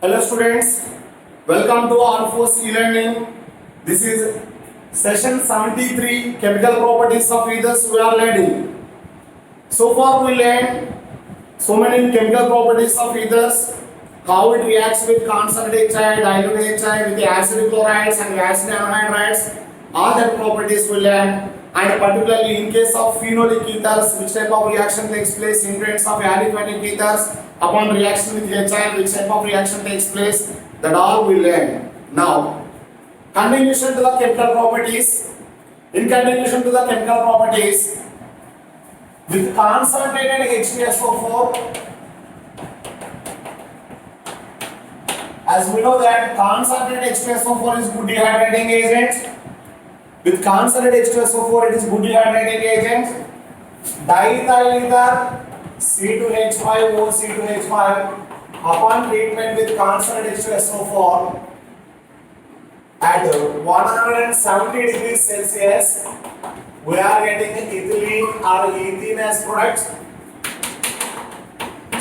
Hello students, welcome to Alphos e-learning. This is session 73 chemical properties of ethers we are learning. So far we learned so many chemical properties of ethers, how it reacts with concentrated HI, dilute HI, with the acid chlorides and acid anhydrides, all that properties we learned. And particularly in case of phenolic ethers, which type of reaction takes place in presence of aliphatic ethers upon reaction with HI, which type of reaction takes place, that all we learn. Now, continuation to the chemical properties. In continuation to the chemical properties, with concentrated H2SO4, as we know that concentrated H2SO4 is good dehydrating agent. With concentrated H2SO4, it is good dehydrating agent. Diethyl ether C2H5O C2H5 upon treatment with concentrated H2SO4 at 170 degrees Celsius, we are getting ethylene or ethene as product.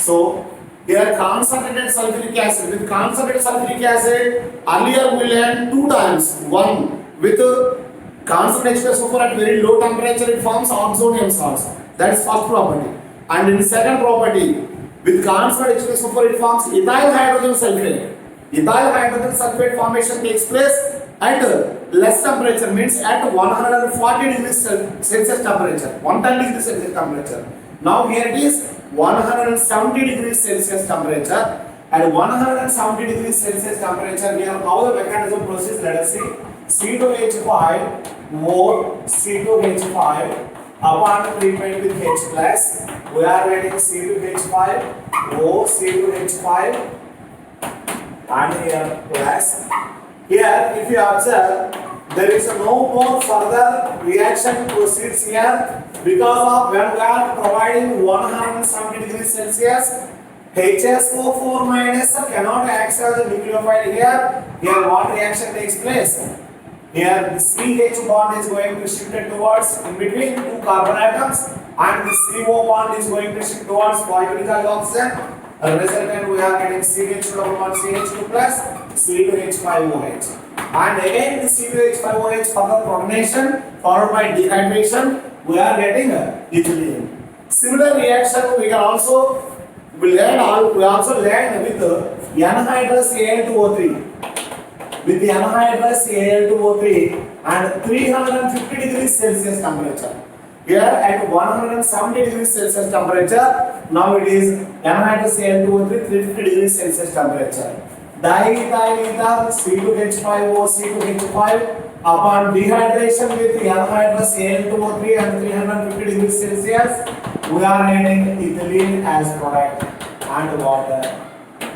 So here concentrated sulfuric acid. With concentrated sulfuric acid, earlier we learned two times. One, with concentrated H2SO4 at very low temperature, it forms oxonium salts. That is first property. And in second property, with concentrated H2SO4, it forms ethyl hydrogen sulfate. Ethyl hydrogen sulfate formation takes place at less temperature, means at 140 degrees Celsius temperature, 110 degrees Celsius temperature. Now here it is 170 degrees Celsius temperature. At 170 degrees Celsius temperature, here how the mechanism proceeds, let us see. C2H5 more C2H5 upon treatment with H plus, we are getting C2H5 O C2H5 and here plus. Here if you observe, there is no more further reaction proceeds here, because of when we are providing 170 degrees Celsius, HSO4 minus cannot act as a nucleophile here. Here what reaction takes place? Here the CH bond is going to shift towards in between two carbon atoms, and the CO bond is going to shift towards positive charge oxygen. As a resultant, we are getting CH2 plus C2H5OH. And again the C2H5OH further coordination followed by dehydration, we are getting ethylene. Similar reaction we can also we also learn with anhydrous Al2O3. With the anhydrous Al2O3 and 350 degrees Celsius temperature. Here at 170 degrees Celsius temperature, now it is anhydrous Al2O3 350 degrees Celsius temperature. Diethyl ether C2H5O C2H5 upon dehydration with the anhydrous Al2O3 and 350 degrees Celsius, we are getting ethylene as product and water.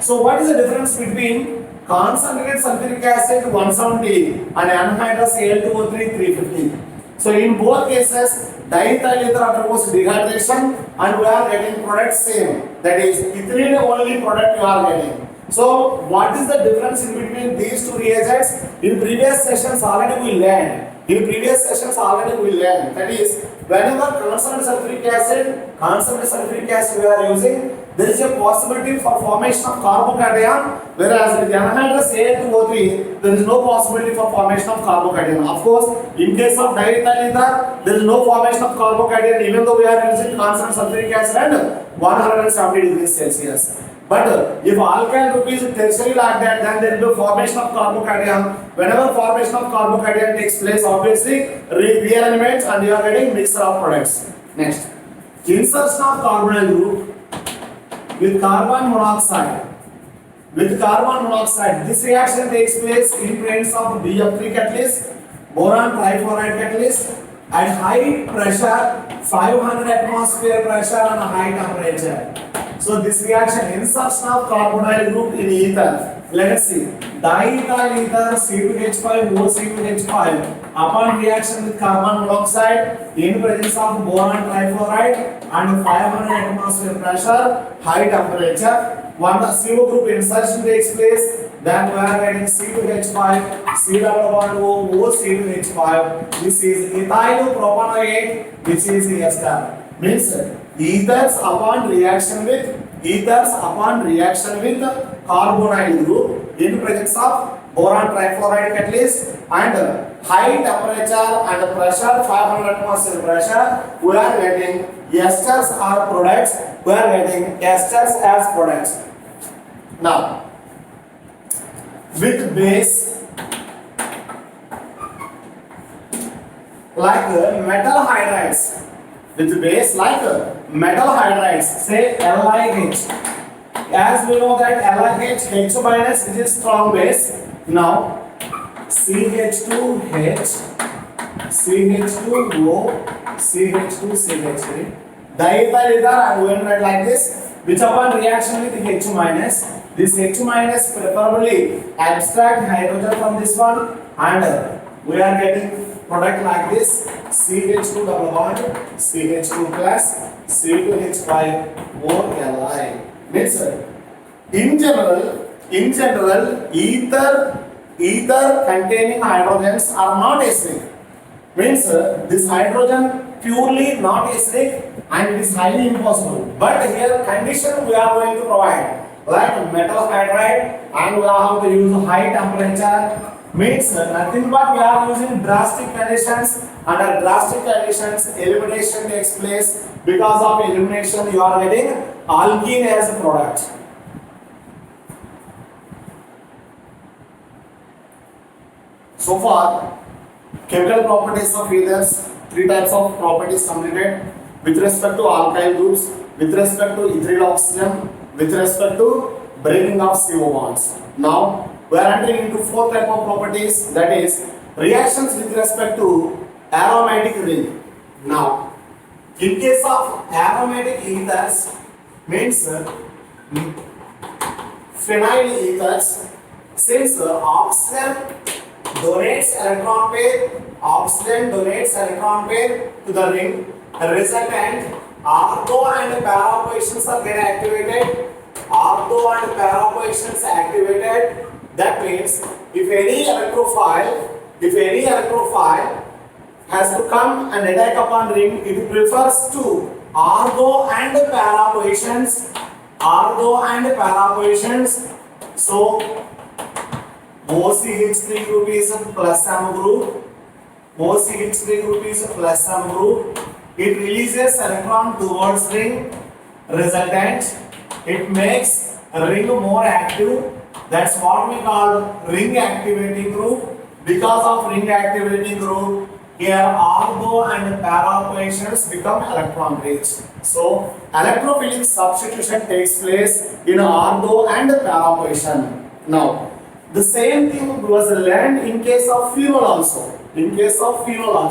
So what is the difference between concentrated sulfuric acid 170 and anhydrous Al2O3 350? So in both cases, diethyl ether undergoes dehydration and we are getting product same. That is ethylene only product you are getting. So what is the difference in between these two reagents? In previous sessions already we learned. That is, whenever concentrated sulfuric acid we are using, there is a possibility for formation of carbocation, whereas with anhydrous Al2O3, there is no possibility for formation of carbocation. Of course, in case of diethyl ether, there is no formation of carbocation even though we are using concentrated sulfuric acid at 170 degrees Celsius. But if alkyl group is tertiary like that, then there will be formation of carbocation. Whenever formation of carbocation takes place, obviously real elements and you are getting mixture of products. Next, insertion of carbonyl group with carbon monoxide. This reaction takes place in presence of BF3 catalyst, boron trifluoride catalyst at high pressure, 500 atmosphere pressure and high temperature. So this reaction, insertion of carbonyl group in ether. Let us see. Diethyl ether C2H5O C2H5 upon reaction with carbon monoxide in presence of boron trifluoride and 500 atmosphere pressure, high temperature. When the CO group insertion takes place, then we are getting C2H5, C double bond O, C2H5. This is ethyl propanoate, which is ester. Means ethers upon reaction with ethers upon reaction with carbonyl group in presence of boron trifluoride catalyst and high temperature and pressure 500 atmosphere pressure, we are getting esters or products. We are getting esters as products. Now with base like metal hydrides, with base like metal hydrides, say LiH. As we know that LiH, H minus, which is strong base. Now CH2H, CH2O, CH2, CH3. Diethyl ether, I am going to write like this, which upon reaction with H minus, this H minus preferably abstract hydrogen from this one, and we are getting product like this, CH2 double bond, CH2 plus, C2H5O Li. Means in general, ether containing hydrogens are not acidic. Means this hydrogen purely not acidic and it is highly impossible. But here condition we are going to provide like metal hydride, and we have to use high temperature. Means nothing but we are using drastic conditions. Under drastic conditions, elimination takes place. Because of elimination, you are getting alkene as a product. So far, chemical properties of ethers, three types of properties completed with respect to alkyl groups, with respect to ethyl oxygen, with respect to breaking of CO bonds. Now we are entering into fourth type of properties, that is reactions with respect to aromatic ring. Now in case of aromatic ethers, means phenyl ethers, since oxygen donates electron pair, oxygen donates electron pair to the ring, resultant ortho and para positions are get activated. Ortho and para positions activated. That means if any electrophile has to come and attack upon ring, it prefers to ortho and para positions. Ortho and para positions. So OCH3 group is plus M group. OCH3 group is plus M group. It releases electron towards ring. Resultant, it makes ring more active. That's what we call ring activating group. Because of ring activating group, here ortho and para positions become electron rich. So electrophilic substitution takes place in ortho and para position. Now the same thing was learned in case of phenol also. In case of phenol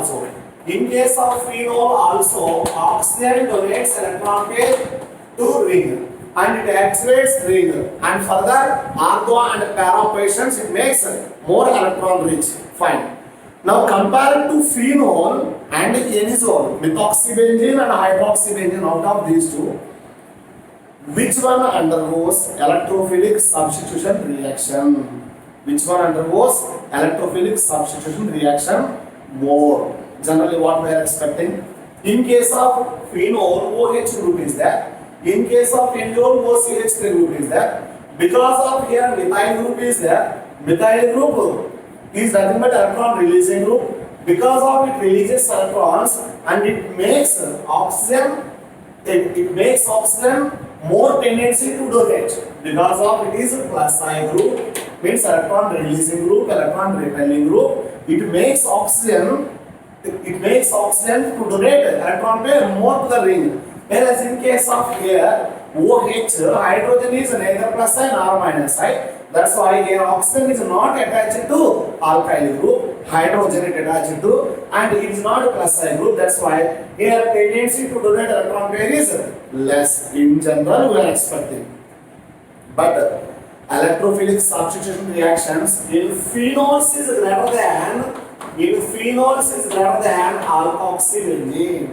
also, oxygen donates electron pair to ring and it activates ring, and further ortho and para positions it makes more electron rich. Fine. Now compared to phenol and anisole, methoxybenzene and hydroxybenzene, out of these two, which one undergoes electrophilic substitution reaction? Which one undergoes electrophilic substitution reaction more? Generally what we are expecting. In case of phenol, OH group is there. In case of phenol, OCH3 group is there. Because of here methyl group is there. Methyl group is nothing but electron releasing group. Because of it releases electrons and it makes oxygen. It makes oxygen more tendency to donate. Because of it is plus I group, means electron releasing group, electron repelling group. It makes oxygen to donate electron pair more to the ring. Whereas in case of here OH, hydrogen is neither plus I nor minus I. That's why here oxygen is not attached to alkyl group, hydrogen it attached to, and it is not plus I group. That's why here tendency to donate electron pair is less. In general we are expecting. But electrophilic substitution reactions in phenols is greater than alkoxybenzene.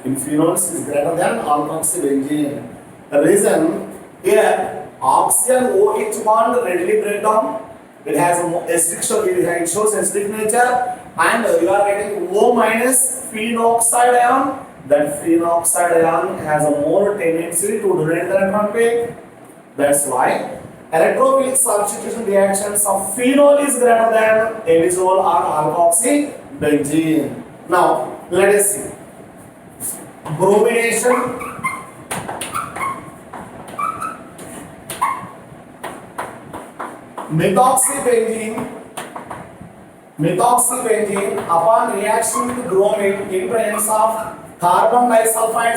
In phenols is greater than alkoxybenzene. The reason here oxygen OH bond readily break down. It has acidic, it shows acidic nature, and you are getting O minus phenoxide ion that phenoxide ion has a more tendency to donate the electron pair. That's why electrophilic substitution reactions of phenol is greater than anisole or alkoxybenzene. Now let us see. Bromination. Methoxybenzene upon reaction with bromine in presence of carbon disulfide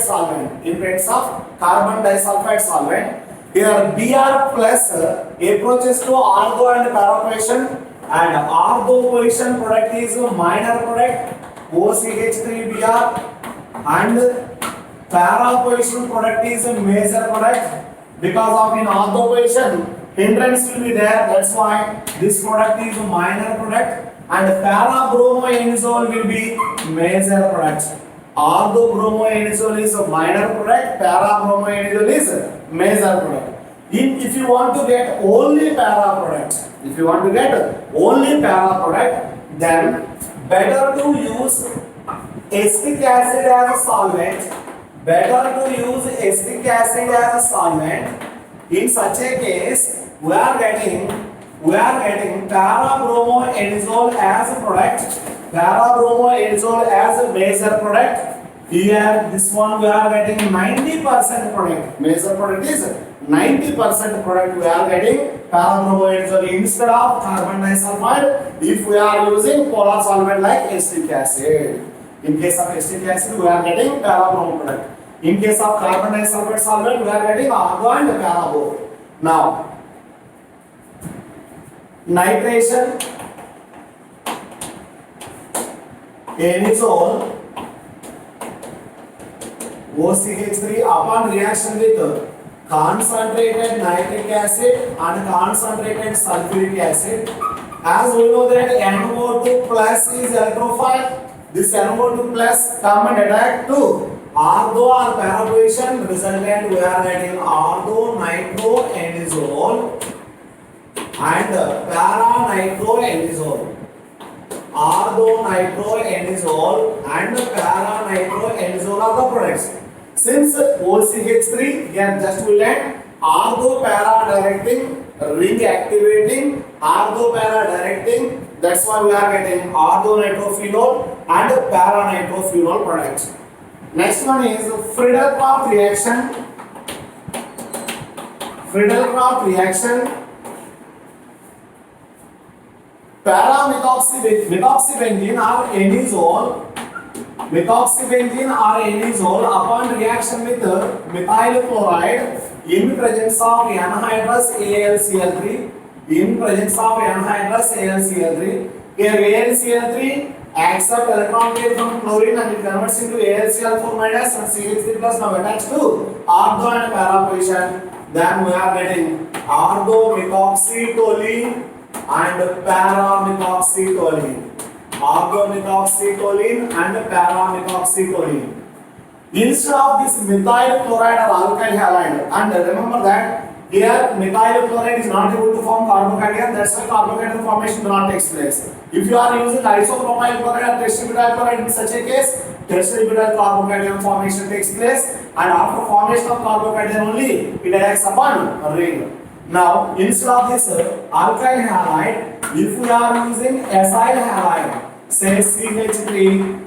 solvent. Here Br plus approaches to ortho and para position, and ortho position product is minor product OCH3Br, and para position product is major product. Because of in ortho position hindrance will be there, that's why this product is minor product, and para bromoanisole will be major product. Although bromoanisole is a minor product, para bromoanisole is a major product. If you want to get only para product, then better to use acetic acid as a solvent. In such a case, we are getting para bromoanisole as a product, as a major product. Here, this one we are getting 90% product. Major product is 90% product. We are getting para bromoanisole instead of carbon disulfide if we are using polar solvent like acetic acid. In case of acetic acid, we are getting para bromo product. In case of carbon disulfide solvent, we are getting argo and para both. Now, nitration, anisole, OCH3 upon reaction with concentrated nitric acid and concentrated sulfuric acid. As we know that NO2 plus is electrophile, this NO2 plus come and attack to ortho or para position, resultant we are getting ortho nitroanisole and para nitroanisole. Ortho nitroanisole and para nitroanisole are the products. Since OCH3 here just we learn ortho para directing, ring activating, ortho para directing, that's why we are getting ortho nitrophenol and para nitrophenol products. Next one is Friedel-Crafts reaction. Methoxybenzene or anisole upon reaction with methyl chloride in presence of anhydrous AlCl3. Here AlCl3 accept electron pair from chlorine and it converts into AlCl4 minus and CH3 plus now attached to ortho and para position. Then we are getting ortho methoxytoluene and para methoxytoluene. And para methoxytoluene. Instead of this methyl chloride or alkyl halide, and remember that here methyl chloride is not able to form carbocation, that's why carbocation formation does not take place. If you are using isopropyl chloride or tetrabutyl chloride, in such a case tetrabutyl carbocation formation takes place, and after formation of carbocation only it acts upon a ring. Now instead of this alkyl halide, if we are using acyl halide, say CH3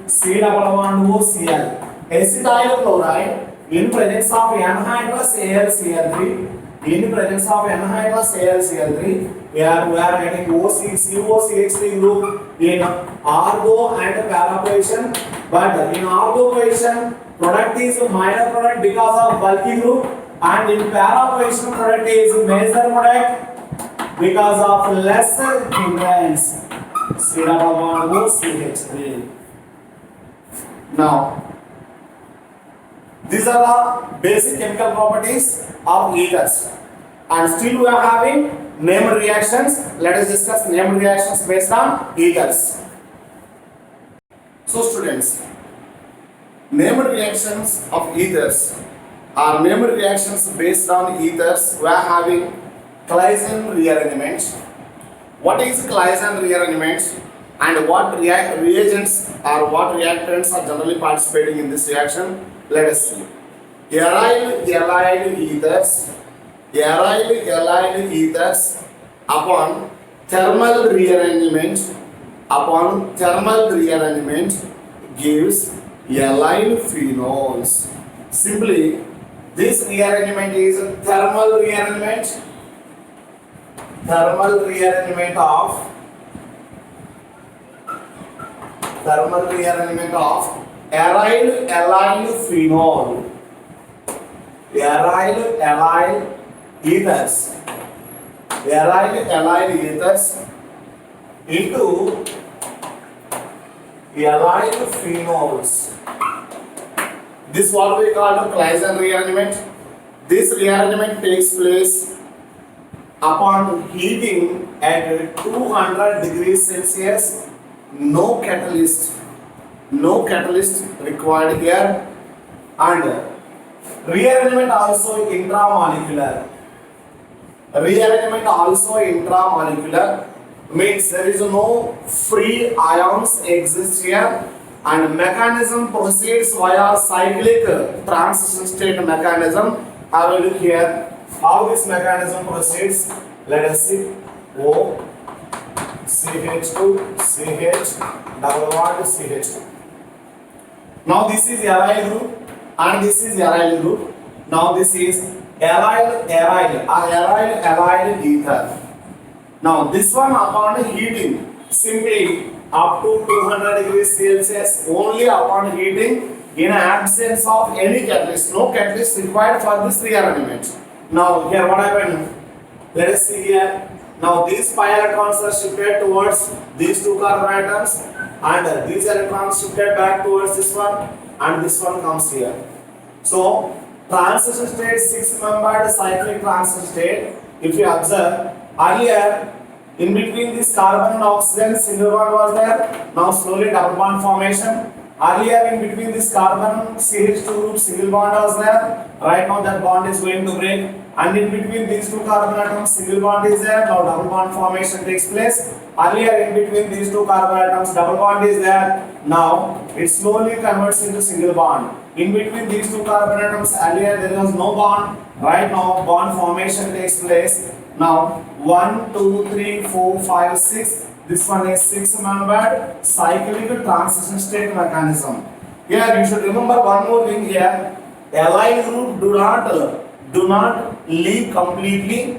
C-O-Cl, acetyl chloride in presence of anhydrous AlCl3, here we are getting COCH3 group in ortho and para position, but in ortho position product is minor product because of bulky group, and in para position product is major product because of lesser hindrance. CH3. Now, these are the basic chemical properties of ethers, and still we are having named reactions. Let us discuss named reactions based on ethers. So students, named reactions of ethers are named reactions based on ethers. We are having Claisen rearrangement. What is Claisen rearrangement? And what reagents or what reactants are generally participating in this reaction? Let us see. Aryl allyl ethers upon thermal rearrangement gives allyl phenols. Simply, this rearrangement is thermal rearrangement of aryl allyl phenol, aryl allyl ethers into allyl phenols. This what we call the Claisen rearrangement. This rearrangement takes place upon heating at 200 degrees Celsius. No catalyst required here. And rearrangement also intramolecular means there is no free ions exist here, and mechanism proceeds via cyclic transition state mechanism. I will look here how this mechanism proceeds. Let us see. O CH2 CH double bond CH2. Now this is aryl group and this is aryl group. Now this is aryl ether. Now this one upon heating, simply up to 200 degrees Celsius, only upon heating, in absence of any catalyst, no catalyst required for this rearrangement. Now here what happened? Let us see here. Now these pi electrons are shifted towards these two carbon atoms, and these electrons shifted back towards this one, and this one comes here. So transition state, 6-membered cyclic transition state. If you observe, earlier in between this carbon and oxygen single bond was there. Now slowly double bond formation. Earlier in between this carbon CH2 group single bond was there. Right now that bond is going to break. And in between these two carbon atoms single bond is there. Now double bond formation takes place. Earlier in between these two carbon atoms double bond is there. Now it slowly converts into single bond. In between these two carbon atoms earlier there was no bond. Right now bond formation takes place. Now 1, 2, 3, 4, 5, 6. This one is 6-membered cyclic transition state mechanism. Here you should remember one more thing here. Allyl group do not leave completely.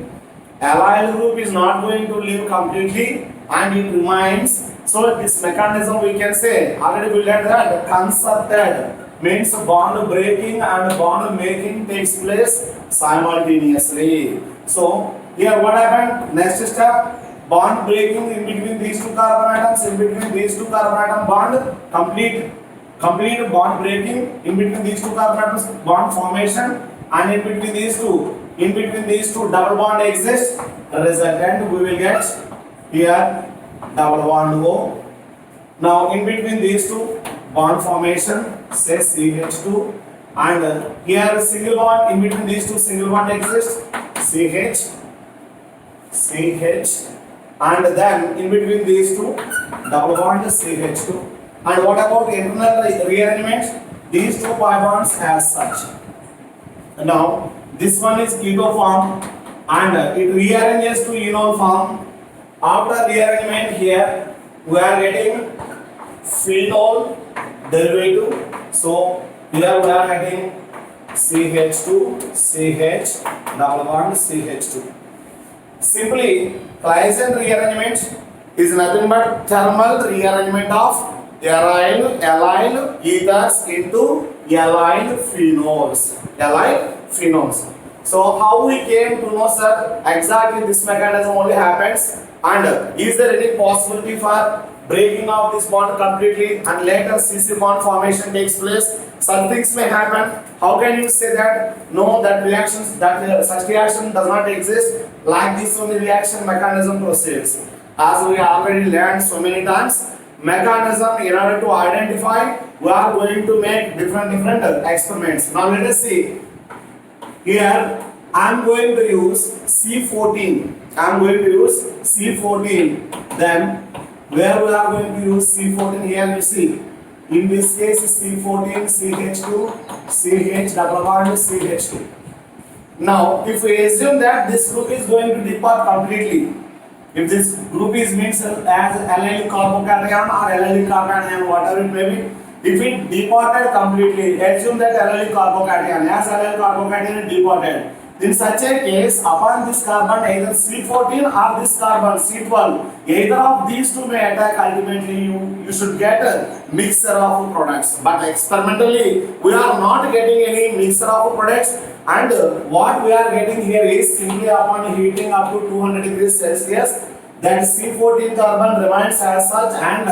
Allyl group is not going to leave completely, and it remains. So this mechanism we can say, already we learned that concerted means bond breaking and bond making takes place simultaneously. So here what happened? Next step, bond breaking in between these two carbon atoms, bond complete bond breaking in between these two carbon atoms, bond formation, and in between these two double bond exists. Resultant we will get here double bond O. Now in between these two bond formation, say CH2, and here single bond, in between these two single bond exists, CH, and then in between these two double bond CH2. And what about internal rearrangement? These two pi bonds as such. Now this one is keto form and it rearranges to enol form. After rearrangement here we are getting phenol derivative. So here we are getting CH2 CH double bond CH2. Simply Claisen rearrangement is nothing but thermal rearrangement of allyl ethers into allyl phenols. So how we came to know, sir, exactly this mechanism only happens, and is there any possibility for breaking of this bond completely and later CC bond formation takes place? Some things may happen. How can you say that no, such reaction does not exist? Like this only reaction mechanism proceeds. As we already learned so many times, mechanism in order to identify, we are going to make different experiments. Now let us see. Here I am going to use C14. Then where we are going to use C14 here. You see, in this case C14 CH2 CH double bond CH2. Now if we assume that this group is going to depart completely, if this group is means as allylic carbocation or allylic carbanion, whatever it may be, if it departed completely, assume that allylic carbocation as allylic carbocation is departed. In such a case, upon this carbon, either C14 or this carbon C12, either of these two may attack. Ultimately, you should get a mixture of products. But experimentally, we are not getting any mixture of products. And what we are getting here is simply upon heating up to 200 degrees Celsius, that C14 carbon remains as such, and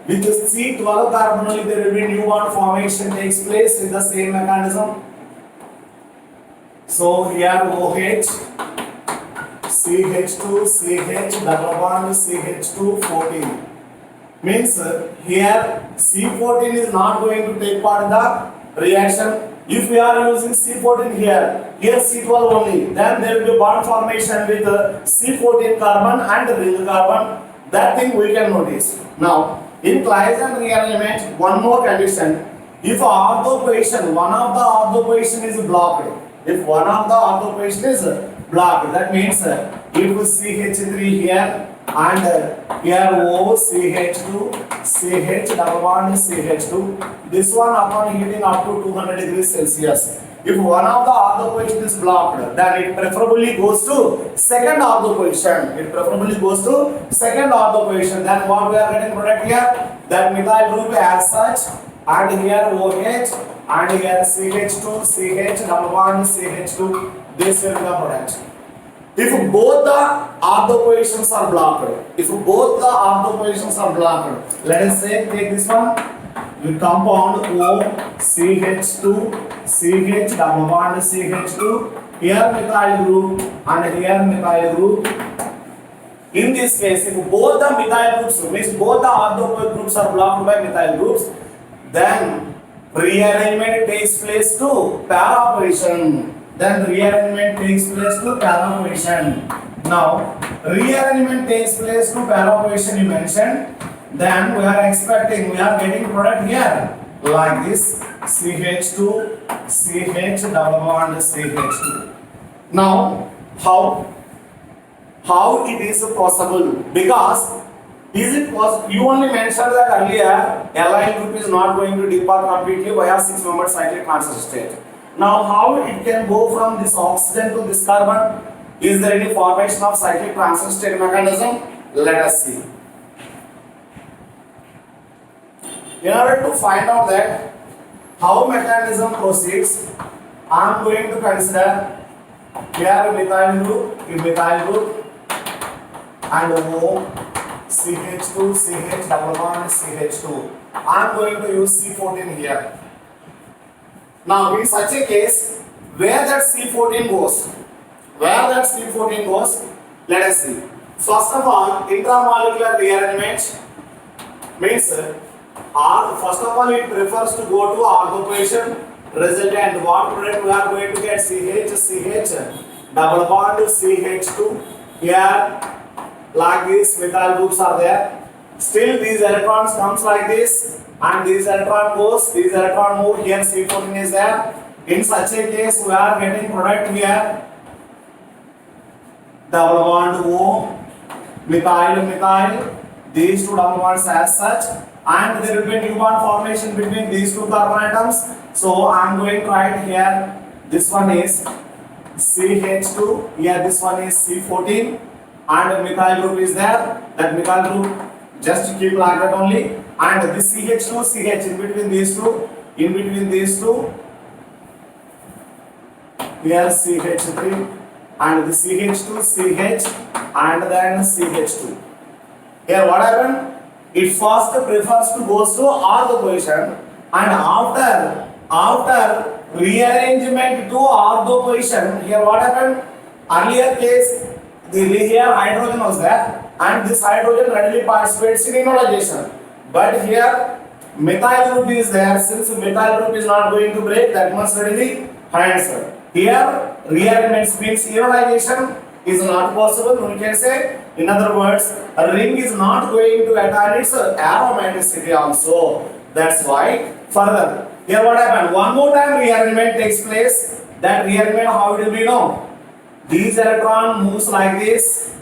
with C12 carbon only there will be new bond formation takes place with the same mechanism. So here OH, CH2, CH, double bond CH2, 14. Means here C14 is not going to take part in the reaction. If we are using C14 here C12 only, then there will be bond formation with C14 carbon and ring carbon. That thing we can notice. Now, in Claisen rearrangement, one more condition. If ortho position, one of the ortho position is blocked. If one of the ortho position is blocked, that means if CH3 here and here O, CH2, CH double bond CH2, this one upon heating up to 200 degrees Celsius. If one of the ortho position is blocked, then it preferably goes to second ortho position. It preferably goes to second ortho position. Then what we are getting product here? That methyl group as such, and here OH, and here CH2, CH double bond CH2. This will be the product. If both the ortho positions are blocked, let us say take this one, we compound O, CH2, CH double bond CH2, here methyl group and here methyl group. In this case, if both the methyl groups, means both the ortho groups are blocked by methyl groups, then rearrangement takes place to para position. Now, rearrangement takes place to para position you mentioned. Then we are expecting, we are getting product here like this, CH2, CH double bond CH2. Now, how it is possible? Because is it possible? You only mentioned that earlier, allyl group is not going to depart completely via 6-membered cyclic transition state. Now, how it can go from this oxygen to this carbon? Is there any formation of cyclic transition state mechanism? Let us see. In order to find out that how mechanism proceeds, I am going to consider here methyl group and O, CH2, CH double bond CH2. I am going to use C14 here. Now, in such a case, where that C14 goes, let us see. First of all, intramolecular rearrangement means first of all it prefers to go to ortho position, resultant what product we are going to get? CH double bond CH2. Here like this methyl groups are there. Still these electrons comes like this, and these electron goes, these electron move, here C14 is there. In such a case, we are getting product here, double bond O, methyl, these two double bonds as such, and there will be new bond formation between these two carbon atoms. So I am going to write here, this one is CH2, here this one is C14, and methyl group is there, that methyl group just keep like that only, and this CH2, CH in between these two, here CH3, and the CH2, CH, and then CH2. Here what happened? It first prefers to goes to ortho position, and after rearrangement to ortho position, here what happened? Earlier case, here hydrogen was there, and this hydrogen readily participates in ionization. But here methyl group is there. Since methyl group is not going to break, that must readily answer. Here rearrangement means ionization is not possible. We can say In other words, a ring is not going to attain its aromaticity also. That's why further. Here what happened? One more time rearrangement takes place. That rearrangement, how it will be known? These electron moves like this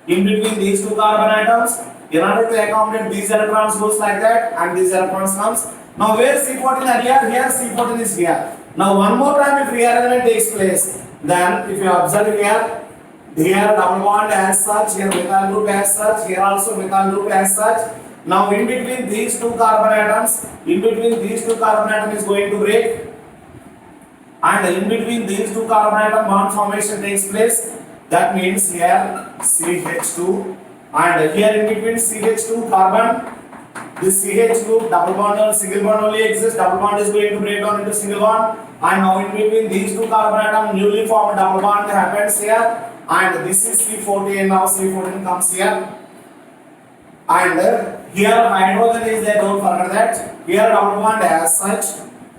in between these two carbon atoms. In order to accommodate these electrons goes like that and these electrons comes. Now where C14 are here? Here C14 is here. Now one more time if rearrangement takes place, then if you observe here double bond as such, here methyl group as such, here also methyl group as such. Now in between these two carbon atoms, is going to break, and in between these two carbon atom bond formation takes place. That means here CH2, and here in between CH2 carbon, this CH group double bond or single bond only exists. Double bond is going to break down into single bond, and now in between these two carbon atom newly formed double bond happens here, and this is C14. Now C14 comes here, and here hydrogen is there. Don't forget that. Here double bond as such,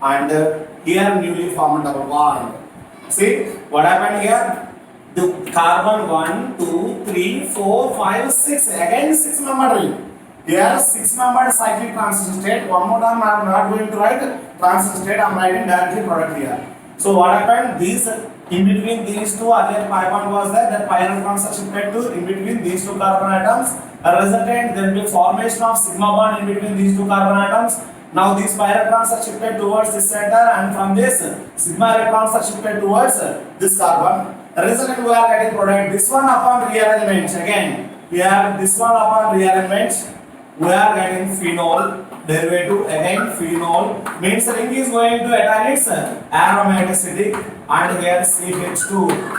and here newly formed double bond. See what happened here? The carbon 1, 2, 3, 4, 5, 6. Again 6 member ring. Here 6 membered cyclic transition state. One more time I am not going to write transition state. I am writing directly product here. So what happened? These in between these two earlier pi bond was there. That pi electrons are shifted to in between these two carbon atoms. A resultant there will be formation of sigma bond in between these two carbon atoms. Now these pi electrons are shifted towards this center, and from this sigma electrons are shifted towards this carbon. The resultant we are getting product. This one upon rearrangement again. Here this one upon rearrangement we are getting phenol derivative. Again phenol means ring is going to attain its aromaticity, and here CH2,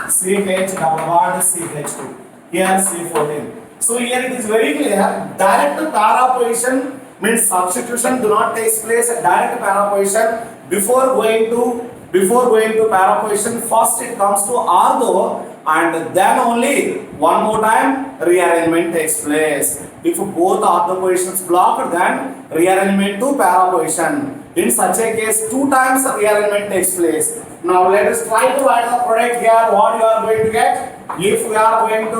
CH double bond CH2. Here C14. So here it is very clear. Direct para position means substitution do not take place at direct para position. Before going to para position, first it comes to ortho, and then only one more time rearrangement takes place. If both ortho positions blocked, then rearrangement to para position. In such a case, 2 times rearrangement takes place. Now let us try to write the product here. What you are going to get? If you are going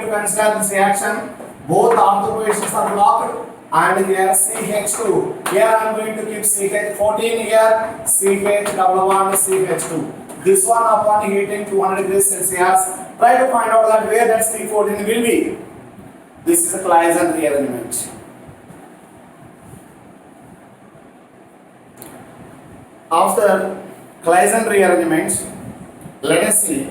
to consider this reaction, both ortho positions are blocked. And here CH2. Here I am going to keep CH14 here, CH double bond CH2. This one upon heating 200 degrees Celsius. Try to find out that where that C14 will be. This is a Claisen rearrangement. After Claisen rearrangement, let us see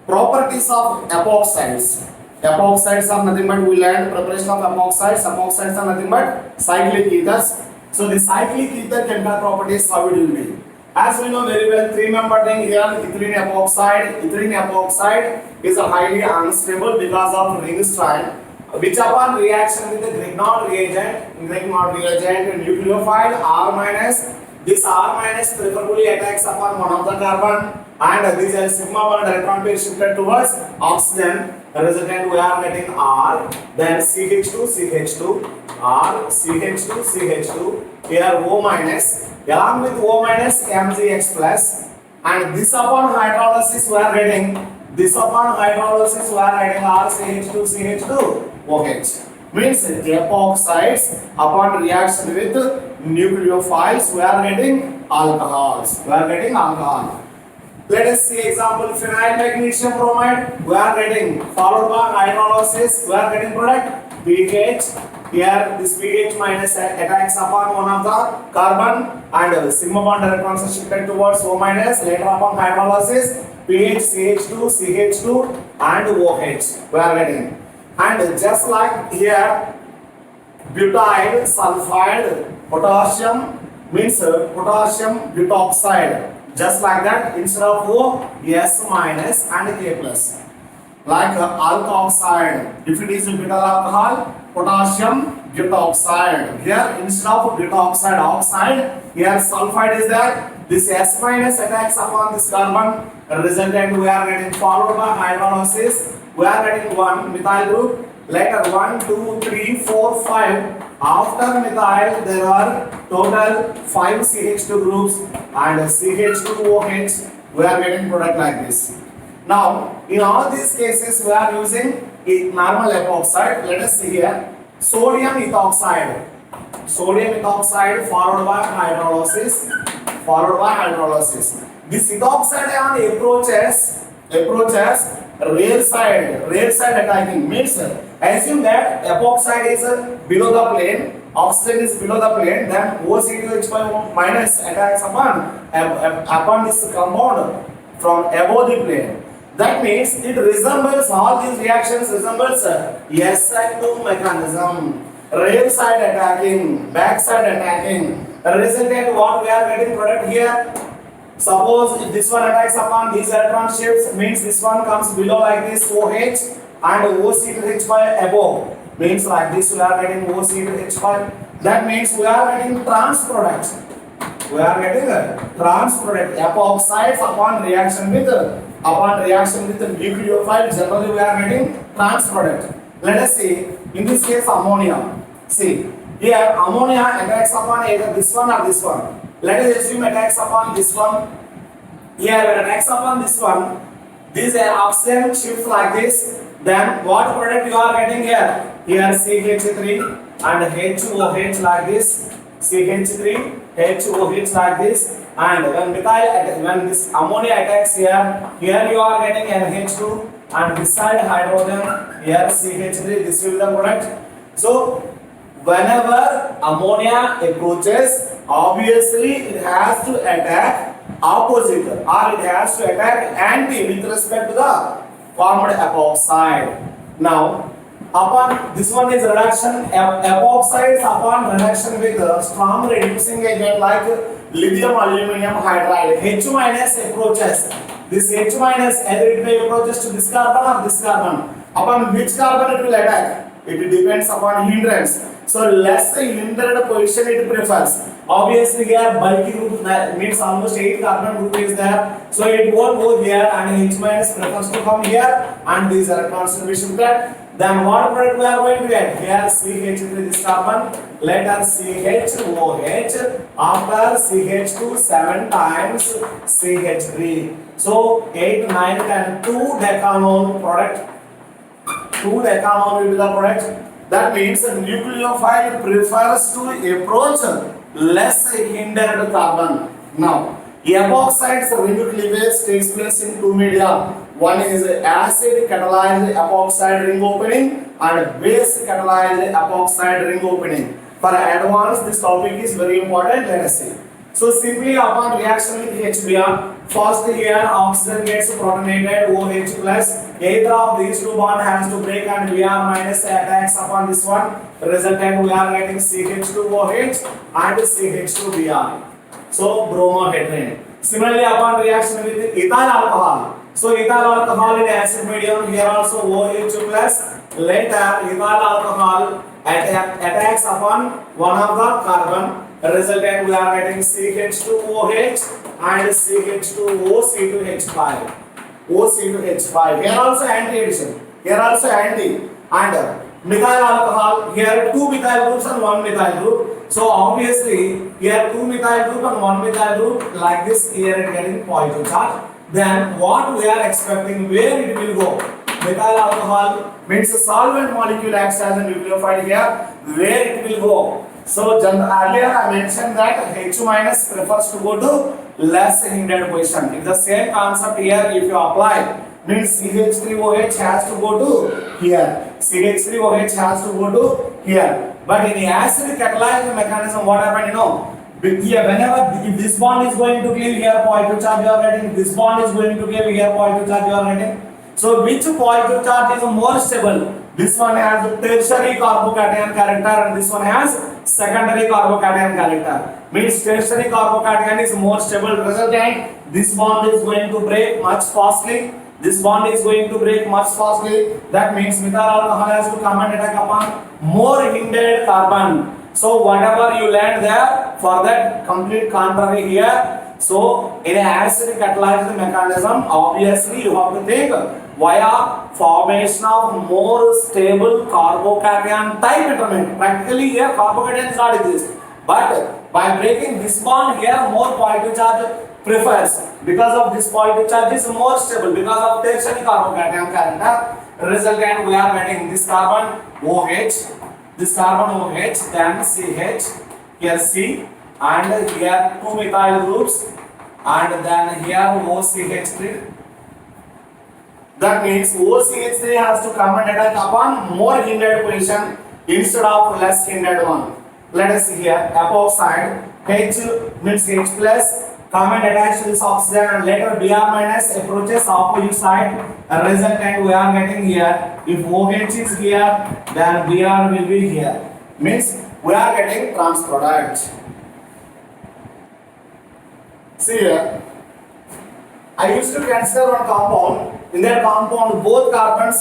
properties of epoxides. Epoxides are nothing but, we learned preparation of epoxides. Epoxides are nothing but cyclic ethers. So the cyclic ether chemical properties, how it will be? As we know very well, 3-membered ring here, ethylene epoxide. Ethylene epoxide is a highly unstable because of ring strain, which upon reaction with the Grignard reagent, nucleophile R minus, this R minus preferably attacks upon one of the carbon, and this is sigma bond electron pair shifted towards oxygen. Resultant we are getting R, then CH2, CH2, R, CH2, CH2. Here O minus, along with O minus MgX plus, and this upon hydrolysis we are getting R CH2, CH2, OH. Means epoxides upon reaction with nucleophiles we are getting alcohols. Let us see example, phenyl magnesium bromide we are getting, followed by hydrolysis we are getting product pH. Here this pH minus attacks upon one of the carbon, and sigma bond electrons are shifted towards O minus. Later upon hydrolysis pH CH2, CH2 and OH we are getting. And just like here, butyl sulfide potassium means potassium butoxide. Just like that, instead of O, S minus and K plus. Like alkoxide, if it is butyl alcohol, potassium butoxide. Here instead of butoxide oxide, here sulfide is there. This S minus attacks upon this carbon. Resultant we are getting, followed by hydrolysis. We are getting one methyl group. Later 1, 2, 3, 4, 5. After methyl there are total 5 CH2 groups and CH2OH. We are getting product like this. Now, in all these cases, we are using a normal epoxide. Let us see here. Sodium ethoxide. Sodium ethoxide followed by hydrolysis. Followed by hydrolysis. This ethoxide ion approaches rear side attacking. Means assume that epoxide is below the plane, oxygen is below the plane, then OCH2 minus attacks upon this compound from above the plane. That means it resembles, all these reactions resembles SI2 mechanism. Rear side attacking, back side attacking. Resultant what we are getting product here. Suppose if this one attacks upon these electron shifts, means this one comes below like this OH and OC2H5 above. Means like this we are getting OC2H5. That means we are getting trans product. We are getting a trans product. Epoxides upon reaction with the nucleophile, generally we are getting trans product. Let us see, in this case ammonia. See, here ammonia attacks upon either this one or this one. Let us assume attacks upon this one. Here when attacks upon this one, this oxygen shifts like this. Then what product you are getting here? Here CH3 and H2OH like this. CH3, HOH like this. And when this ammonia attacks here you are getting NH2 and this side hydrogen, here CH3, this will be the product. So whenever ammonia approaches, obviously it has to attack opposite or it has to attack anti with respect to the formed epoxide. Now upon this one is reduction, epoxides upon reduction with a strong reducing agent like lithium aluminum hydride, H minus approaches. This H minus either it may approaches to this carbon or this carbon. Upon which carbon it will attack? It depends upon hindrance. So less hindered position it prefers. Obviously here bulky group means almost 8 carbon group is there. So it won't go here and H minus prefers to come here and these electrons will be shifted. Then what product we are going to get? Here CH3 this carbon, later CHOH, after CH2 7 times CH3. So 8, 9, 10, 2 decanol product. 2 decanol will be the product. That means a nucleophile prefers to approach less hindered carbon. Now, epoxides ring cleavage takes place in two media. One is acid catalyzed epoxide ring opening and base catalyzed epoxide ring opening. For advanced, this topic is very important. Let us see. So simply upon reaction with HBr, first here oxygen gets protonated OH plus. Either of these two bond has to break and Br minus attacks upon this one. Resultant we are getting CH2OH and CH2Br. So bromohydrin. Similarly upon reaction with ethyl alcohol. So ethyl alcohol in acid medium, here also OH plus. Later ethyl alcohol attacks upon one of the carbon. Resultant we are getting CH2OH and CH2OC2H5. OC2H5. Here also anti-addition. Here also anti. And methyl alcohol. Here 2 methyl groups and 1 methyl group. So obviously here 2 methyl group and 1 methyl group, like this here it getting positive charge. Then what we are expecting, where it will go? Methyl alcohol means a solvent molecule acts as a nucleophile here. Where it will go? So earlier I mentioned that H minus prefers to go to less hindered position. It's the same concept here. If you apply, means CH3OH has to go to here. CH3OH has to go to here. But in the acid catalyzed mechanism, what happened? Here, whenever if this bond is going to give here positive charge, you are getting. This bond is going to give here positive charge, you are getting. So which positive charge is more stable? This one has tertiary carbocation character and this one has secondary carbocation character. Means tertiary carbocation is more stable. Resultant, this bond is going to break much fastly. This bond is going to break much fastly. That means methyl alcohol has to come and attack upon more hindered carbon. So whatever you learned there, for that complete contrary here. So in an acid catalyzed mechanism, obviously you have to think via formation of more stable carbocation type intermediate. Practically here carbocation does not exist. But by breaking this bond here, more positive charge prefers, because of this positive charge is more stable, because of tertiary carbocation character. Resultant we are getting this carbon OH, this carbon OH, then CH, here C, and here two methyl groups, and then here OCH3. That means OCH3 has to come and attack upon more hindered position instead of less hindered one. Let us see here, epoxide, H means H plus, come and attach to this oxygen, and later Br minus approaches opposite side. A resultant we are getting here. If OH is here, then Br will be here. Means we are getting trans product. See here, I used to consider one compound. In that compound, both carbon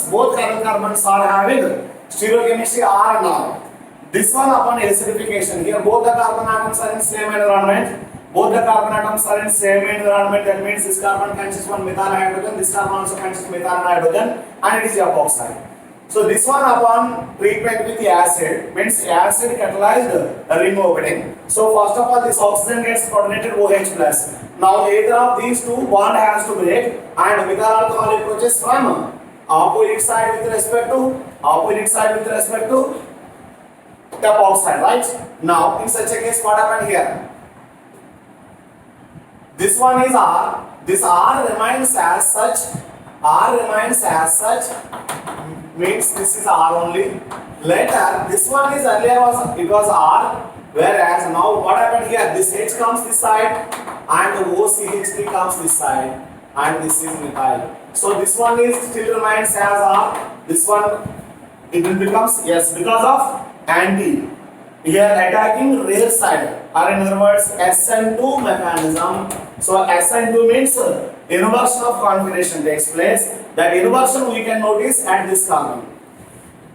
carbons are having stereochemistry R and R. This one upon acidification, here both the carbon atoms are in same environment. Both the carbon atoms are in same environment. That means this carbon consists one methyl hydrogen, this carbon also consists methyl hydrogen, and it is epoxide. So this one upon treatment with the acid means acid catalyzed ring opening. So first of all, this oxygen gets protonated OH plus. Now either of these two bond has to break, and methyl alcohol approaches from opposite side with respect to epoxide, right? Now in such a case, what happened here? This one is R. This R remains as such. Means this is R only. Later, this one is earlier was R, whereas now what happened here? This H comes this side, and the OCH3 comes this side, and this is methyl. So this one is still remains as R. This one it will becomes yes because of anti. Here attacking rear side, or in other words SN2 mechanism. So SN2 means inversion of configuration takes place. That inversion we can notice at this carbon.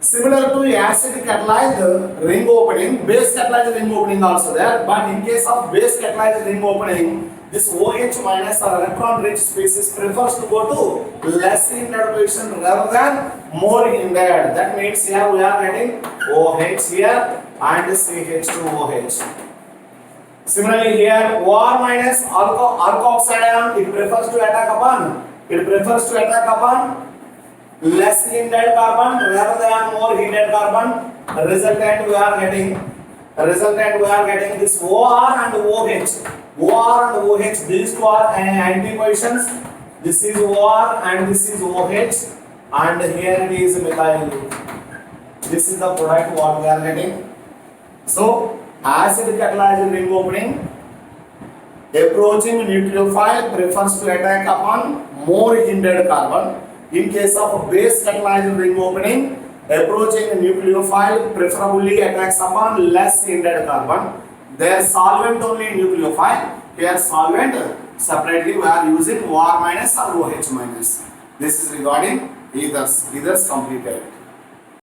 Similar to acid catalyzed ring opening, base catalyzed ring opening also there. But in case of base catalyzed ring opening, this OH minus or electron rich species prefers to go to less hindered position rather than more hindered. That means here we are getting OH here and CH2OH. Similarly here OR minus alkoxide, it prefers to attack upon less hindered carbon rather than more hindered carbon. Resultant we are getting this OR and OH. These two are anti positions. This is OR and this is OH, and here it is methyl group. This is the product what we are getting. So acid catalyzed ring opening, approaching nucleophile prefers to attack upon more hindered carbon. In case of base catalyzed ring opening, approaching nucleophile preferably attacks upon less hindered carbon. Their solvent only nucleophile. Here solvent separately we are using OR minus or OH minus. This is regarding ethers completed.